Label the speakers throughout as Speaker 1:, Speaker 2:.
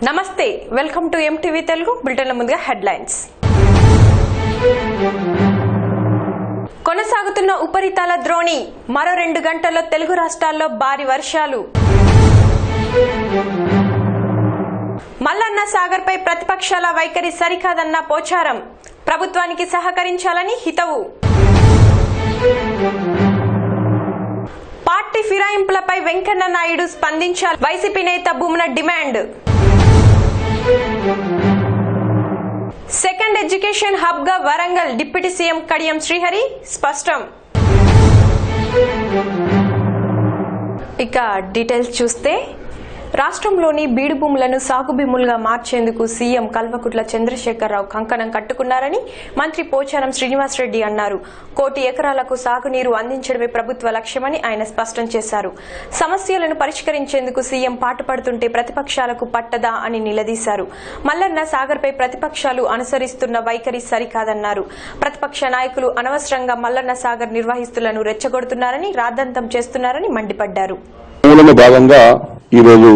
Speaker 1: నమస్తే welcome to MTV Telugu బులెటిన్ల ముందుగా headlines. కొనసాగుతున్న ఉపరితల ద్రోణి మరో 2 గంటల్లో తెలుగు రాష్ట్రాల్లో భారీ వర్షాలు. మల్లన్న సాగర్ పై ప్రతిపక్షాల వైఖరి సరికాదన్న పోచారం, ప్రభుత్వానికి సహకరించాలని హితవు. పార్టీ ఫిరాయింపులపై వెంకన్న నాయుడు స్పందించాలి, వైసీపీ నేత Bhumana demand. Second education hub గా వరంగల్ డిప్యూటీ సీఎం కడియం శ్రీహరి స్పష్టం. ఇక డీటెయిల్స్ చూస్తే, రాష్ట్రంలోని బీడు భూములను సాగు భూములుగా మార్చేందుకు సీఎం కల్వకుట్ల చంద్రశేఖరరావు కంకణం కట్టుకున్నారని మంత్రి పోచారం శ్రీనివాసరెడ్డి అన్నారు. 1 కోటి ఎకరాలకు సాగునీరు అందించడమే ప్రభుత్వ లక్ష్యమని ఆయన స్పష్టం చేశారు. సమస్యలను పరిష్కరించేందుకు సీఎం పాటుపడుతుంటే ప్రతిపక్షాలకు పట్టదా అని నిలదీశారు. మల్లన్న సాగర్ పై ప్రతిపక్షాలు అనుసరిస్తున్న వైఖరి సరికాదన్నారు. ప్రతిపక్ష నాయకులు అనవసరంగా మల్లన్న సాగర్ నిర్వాహిస్తులను రెచ్చగొడుతున్నారని, రాద్ధాంతం చేస్తున్నారని మండిపడ్డారు.
Speaker 2: భాగంగా ఈరోజు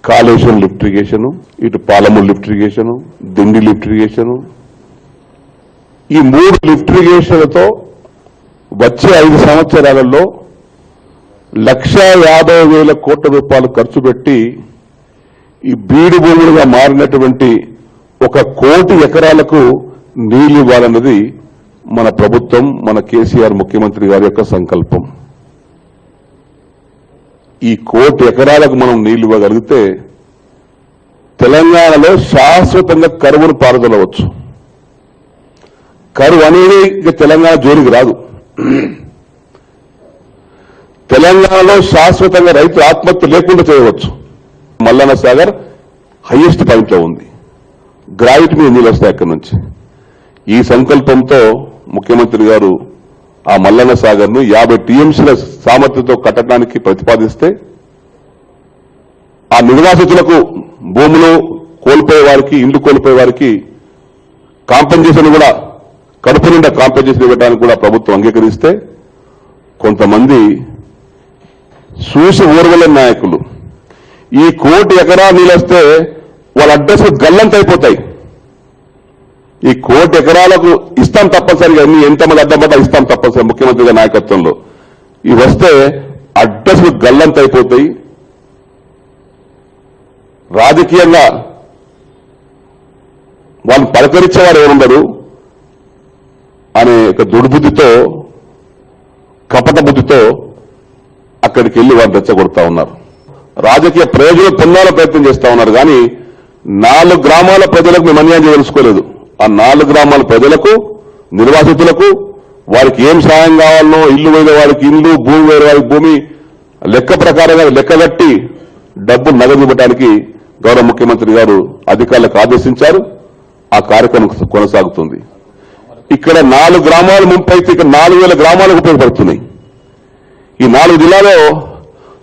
Speaker 2: కాళేశ్వరం లిఫ్ట్ ఇరిగేషన్, ఇటు Palamuru lift irrigation, Dindi lift irrigation, ఈ 3 లిఫ్ట్ ఇరిగేషన్లతో వచ్చే 5 సంవత్సరాలలో 1,50,000 కోట్ల రూపాయలు ఖర్చు పెట్టి ఈ బీడు భూములుగా మారినటువంటి 1 కోటి ఎకరాలకు నీళ్లు ఇవ్వాలన్నది మన ప్రభుత్వం, మన కేసీఆర్ ముఖ్యమంత్రి గారి యొక్క సంకల్పం. ఈ 1 కోటి ఎకరాలకు మనం నీళ్లు ఇవ్వగలిగితే తెలంగాణలో శాశ్వతంగా కరువును పారదలవచ్చు. కరువు అనేది ఇక తెలంగాణ జోలికి రాదు. తెలంగాణలో శాశ్వతంగా రైతు ఆత్మహత్య లేకుండా చేయవచ్చు. మల్లన్న సాగర్ హైయెస్ట్ పాయింట్ లో ఉంది. గ్రావిటీ మీద నీళ్ళు వస్తాయి అక్కడి నుంచి. ఈ సంకల్పంతో ముఖ్యమంత్రి గారు ఆ మల్లన్న సాగర్ ను 50 టీఎంసీల సామర్థ్యంతో కట్టడానికి ప్రతిపాదిస్తే, ఆ నిర్వాసితులకు భూములు కోల్పోయే వారికి, ఇండ్లు కోల్పోయే వారికి కాంపెన్సేషన్ కూడా, కడుపు నిండా కాంపెన్సేషన్ ఇవ్వడానికి కూడా ప్రభుత్వం అంగీకరిస్తే, కొంతమంది చూసి ఊరవలేని నాయకులు ఈ 1 కోటి ఎకరాలు నీళ్ళు వస్తే వాళ్ళ అడ్రస్ గల్లంత అయిపోతాయి. ఈ 1 కోటి ఎకరాలకు ఇస్తాం తప్పనిసరిగా, ఎంతమంది అడ్డపడ్డా ఇస్తాం తప్పనిసరి ముఖ్యమంత్రి గారి నాయకత్వంలో. ఇవి వస్తే అడ్రస్ గల్లంత అయిపోతాయి. రాజకీయంగా వాళ్ళు పలకరించేవారు ఎవరుండరు అనే ఒక దుర్బుద్ధితో, కపట బుద్ధితో అక్కడికి వెళ్లి వాళ్ళు రెచ్చగొడతా ఉన్నారు. రాజకీయ ప్రయోజనం పొందాల ప్రయత్నం చేస్తా ఉన్నారు. కానీ 4 గ్రామాల ప్రజలకు మేము అన్యాయం చేయదలుచుకోలేదు. ఆ 4 గ్రామాల ప్రజలకు, నిర్వాసితులకు, వారికి ఏం సాయం కావాలనో, ఇల్లు వేరే వారికి ఇల్లు, భూమి వేరే వారికి భూమి, లెక్క ప్రకారంగా లెక్కగట్టి డబ్బు నగదు ఇవ్వడానికి గౌరవ ముఖ్యమంత్రి గారు అధికారులకు ఆదేశించారు. ఆ కార్యక్రమం కొనసాగుతుంది. ఇక్కడ 4 గ్రామాలు ముంపైతే ఇక్కడ 4,000 గ్రామాలకు ఉపయోగపడుతున్నాయి. ఈ 4 జిల్లాలో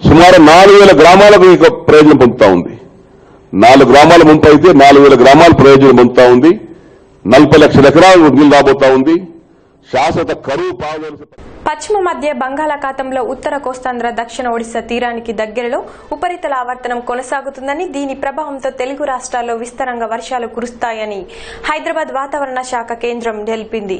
Speaker 2: సుమారు 4,000 గ్రామాలకు ఇక ప్రయోజనం పొందుతా ఉంది. 4 గ్రామాల ముంపైతే 4,000 గ్రామాలు ప్రయోజనం పొందుతా ఉంది. 40 లక్షల ఎకరాలు నీళ్లు రాబోతా ఉంది. శాశ్వత కరువు
Speaker 1: పశ్చిమ మధ్య బంగాళాఖాతంలో ఉత్తర కోస్తాంధ్ర, దక్షిణ ఒడిశా తీరానికి దగ్గరలో ఉపరితల ఆవర్తనం కొనసాగుతుందని, దీని ప్రభావంతో తెలుగు రాష్ట్రాల్లో విస్తారంగా వర్షాలు కురుస్తాయని హైదరాబాద్ వాతావరణ శాఖ కేంద్రం తెలిపింది.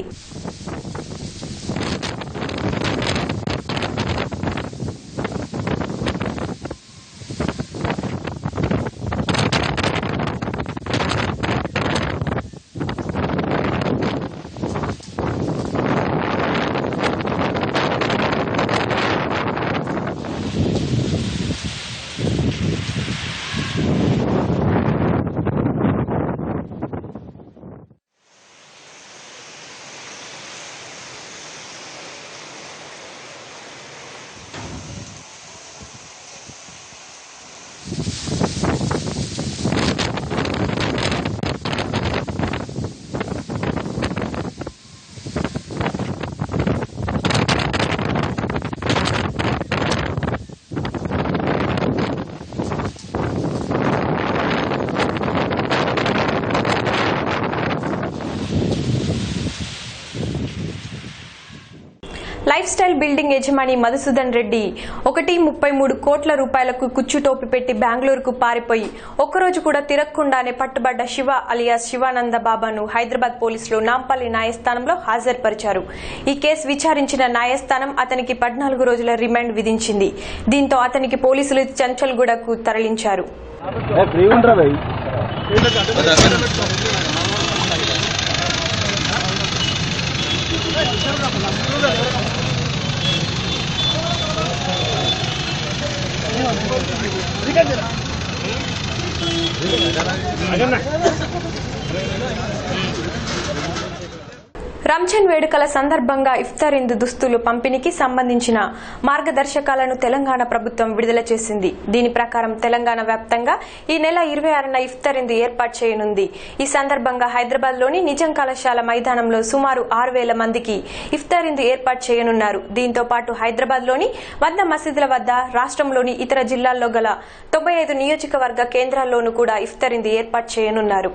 Speaker 1: లైఫ్ స్టైల్ బిల్డింగ్ యజమాని మధుసూదన్ రెడ్డి 1.33 కోట్ల రూపాయలకు కుచ్చుటోపి పెట్టి బెంగళూరుకు పారిపోయి ఒక్కరోజు కూడా తిరగకుండానే పట్టుబడ్డ శివ అలియాస్ శివానంద బాబాను హైదరాబాద్ పోలీసులు నాంపల్లి న్యాయస్థానంలో హాజరుపరిచారు. ఈ కేసు విచారించిన న్యాయస్థానం అతనికి 14 రోజుల రిమాండ్ విధించింది. దీంతో అతనికి పోలీసులు చంచల్గూడకు తరలించారు. రంజాన్ వేడుకల సందర్భంగా ఇఫ్తార్ ఇందు దుస్తులు పంపిణీకి సంబంధించిన మార్గదర్శకాలను తెలంగాణ ప్రభుత్వం విడుదల చేసింది. దీని ప్రకారం తెలంగాణ వ్యాప్తంగా ఈ నెల 26న ఇఫ్తార్ ఇందు ఏర్పాటు చేయనుంది. ఈ సందర్భంగా హైదరాబాద్ లోని నిజాం కళాశాల మైదానంలో సుమారు 6,000 మందికి ఇఫ్తార్ ఇందు ఏర్పాటు చేయనున్నారు. దీంతో పాటు హైదరాబాద్ లోని 100 మసీదుల వద్ద, రాష్ట్రంలోని ఇతర జిల్లాల్లో గల 95 నియోజకవర్గ కేంద్రాల్లోనూ కూడా ఇఫ్తార్ ఇందు ఏర్పాటు చేయనున్నారు.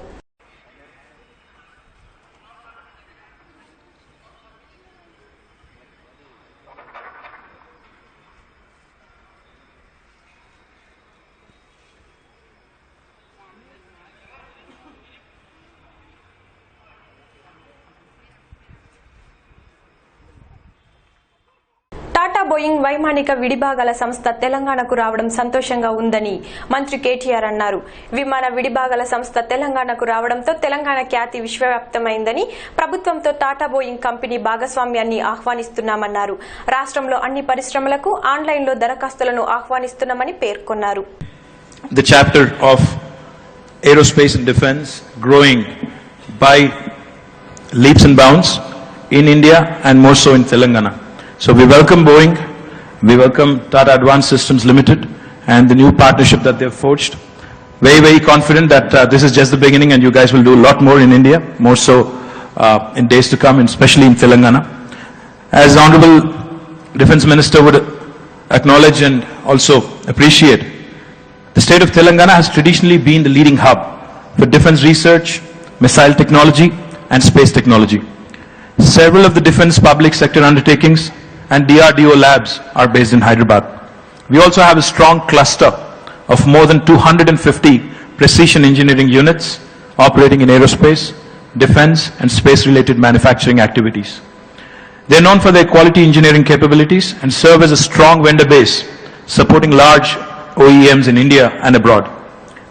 Speaker 1: టాటా బోయింగ్ వైమానిక విడిభాగాల సంస్థ తెలంగాణకు రావడం సంతోషంగా ఉందని మంత్రి కేటీఆర్ అన్నారు. విమాన విడిభాగాల సంస్థ తెలంగాణకు రావడంతో తెలంగాణ ఖ్యాతి విశ్వవ్యాప్తమైందని, ప్రభుత్వంతో టాటా బోయింగ్ కంపెనీ భాగస్వామ్యాన్ని ఆహ్వానిస్తున్నామన్నారు. రాష్ట్రంలో అన్ని పరిశ్రమలకు ఆన్లైన్లో దరఖాస్తులను ఆహ్వానిస్తున్నామని పేర్కొన్నారు.
Speaker 3: The chapter of aerospace and defense growing by leaps and bounds in India and more so in Telangana. So we welcome Boeing, we welcome Tata Advanced Systems Limited and the new partnership that they've forged. Very, very confident that this is just the beginning and you guys will do a lot more in India, more so in days to come, and especially in Telangana. As Honorable Defence Minister would acknowledge and also appreciate, the state of Telangana has traditionally been the leading hub for defence research, missile technology and space technology. Several of the defence public sector undertakings and DRDO labs are based in Hyderabad. We also have a strong cluster of more than 250 precision engineering units operating in aerospace, defence and space-related manufacturing activities. They are known for their quality engineering capabilities and serve as a strong vendor base supporting large OEMs in India and abroad.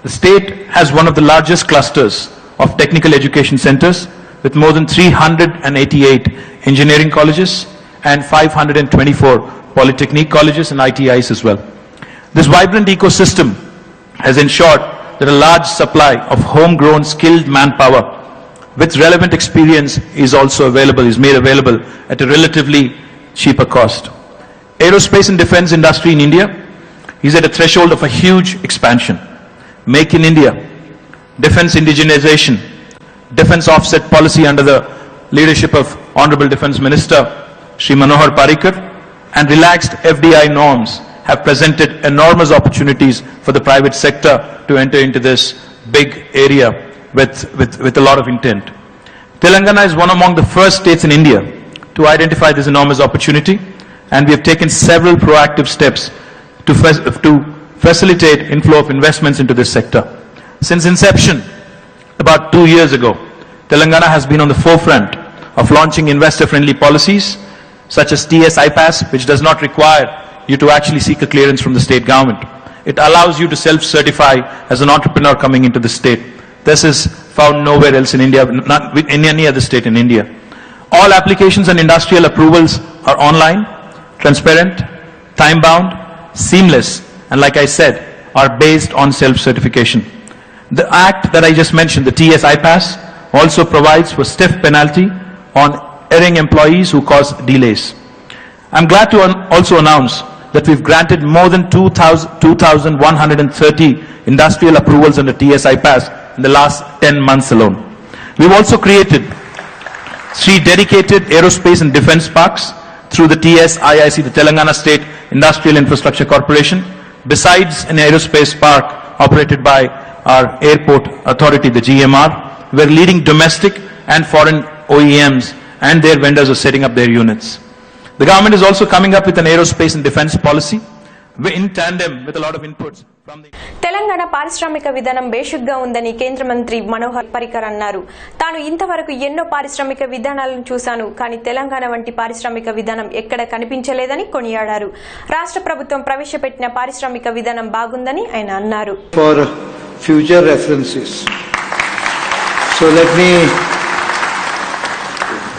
Speaker 3: The state has one of the largest clusters of technical education centers with more than 388 engineering colleges and 524 polytechnic colleges and ITIs as well. This vibrant ecosystem has ensured that a large supply of homegrown skilled manpower with relevant experience is made available at a relatively cheaper cost. Aerospace and defense industry in India is at a threshold of a huge expansion. Make in India, defense indigenization, defense offset policy under the leadership of Honorable Defence Minister Shri Manohar Parrikar and relaxed FDI norms have presented enormous opportunities for the private sector to enter into this big area with a lot of intent. Telangana is one among the first states in India to identify this enormous opportunity, and we have taken several proactive steps to facilitate inflow of investments into this sector. Since inception, about 2 years ago, Telangana has been on the forefront of launching investor-friendly policies such as TS iPass, which does not require you to actually seek a clearance from the state government. It allows you to self-certify as an entrepreneur coming into the state. This is found nowhere else in India, not in any other state in India. All applications and industrial approvals are online, transparent, time-bound, seamless, and like I said, are based on self-certification. The act that I just mentioned, the TS iPass, also provides for stiff penalty on erring employees who cause delays. I'm glad to also announce that we've granted more than 2,130 industrial approvals under TS iPass in the last 10 months alone. We've also created 3 dedicated aerospace and defense parks through the TSIIC, the Telangana State Industrial Infrastructure Corporation, besides an aerospace park operated by our airport authority, the GMR, where leading domestic and foreign OEMs and their vendors are setting up their units. The government is also coming up with an aerospace and defense policy in tandem with a lot of inputs from the...
Speaker 1: Telangana పారిశ్రామిక విధానం బేషుగ్గా ఉందని కేంద్ర మంత్రి మనోహర్ పరికర్ అన్నారు. తాను ఇంతవరకు ఎన్నో పారిశ్రామిక విధానాలను చూశాను, కానీ తెలంగాణ వంటి పారిశ్రామిక విధానం ఎక్కడ కనిపించలేదని కొనియాడారు. రాష్ట్ర ప్రభుత్వం ప్రవేశపెట్టిన పారిశ్రామిక విధానం బాగుందని ఆయన అన్నారు.
Speaker 4: For future references, so let me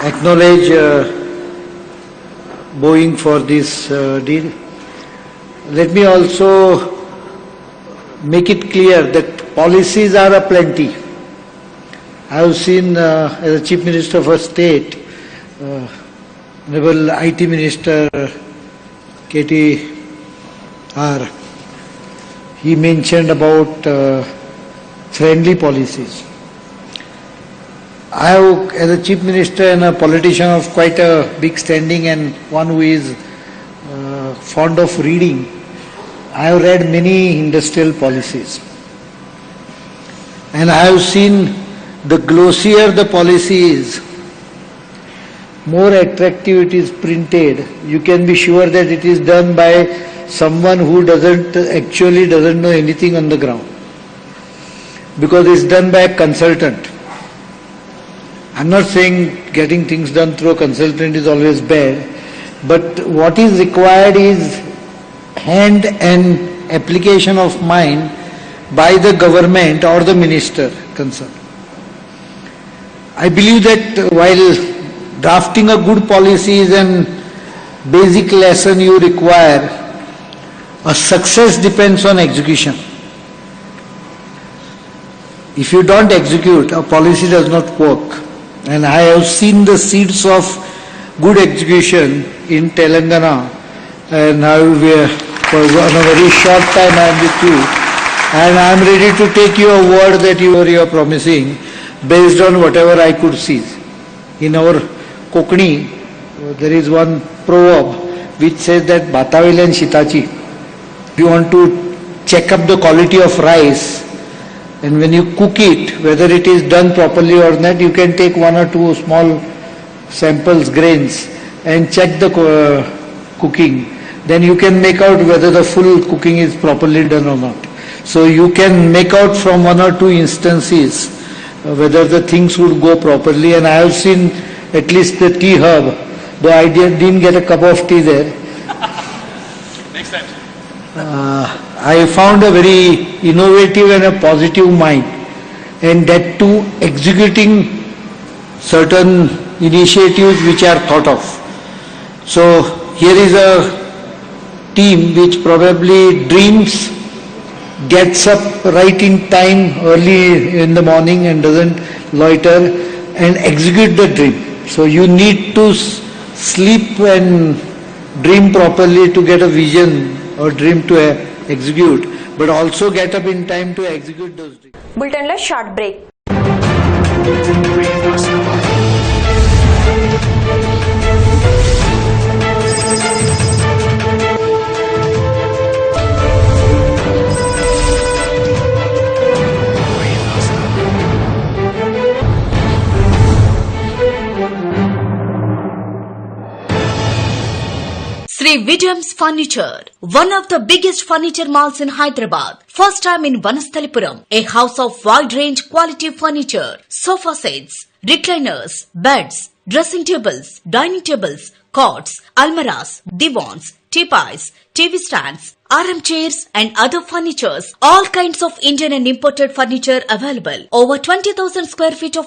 Speaker 4: acknowledge Boeing for this deal. Let me also make it clear that policies are aplenty. I have seen as a Chief Minister of a state, Honorable IT Minister KTR, he mentioned about friendly policies. I have, as a Chief Minister and a politician of quite a big standing and one who is fond of reading, I have read many industrial policies. And I have seen the glossier the policy is, more attractive it is printed. You can be sure that it is done by someone who doesn't know anything on the ground. Because it's done by a consultant. I'm not saying getting things done through a consultant is always bad, but what is required is hand and application of mind by the government or the minister concerned. I believe that while drafting a good policy is an basic lesson you require, a success depends on execution. If you don't execute, a policy does not work. And I have seen the seeds of good execution in Telangana, and I will be for a very short time I am with you, and I am ready to take your word that you are promising based on whatever I could see. In our Kokni, there is one proverb which says that Batavil and Shitachi, if you want to check up the quality of rice, and when you cook it, whether it is done properly or not, you can take one or two small samples, grains, and check the cooking. Then you can make out whether the full cooking is properly done or not. So you can make out from one or two instances whether the things would go properly. And I have seen at least the tea herb, though I didn't get a cup of tea there.
Speaker 3: Next time.
Speaker 4: I found a very innovative and a positive mind, and that too executing certain initiatives which are thought of. So here is a team which probably dreams, gets up right in time early in the morning and doesn't loiter and execute the dream. So you need to sleep and dream properly to get a vision or dream to execute, but also get up in time to execute those dreams.
Speaker 1: Bulletin లో short break.
Speaker 5: Sri Vijayam's Furniture, one of the biggest furniture malls in Hyderabad. First time in Vanasthalipuram, a house of wide range quality furniture, sofa sets, recliners, beds, dressing tables, dining tables, cots, almirahs, divans, teapoys, TV stands, RM chairs and other furnitures. All kinds of Indian and imported furniture available. Over 20,000 square feet of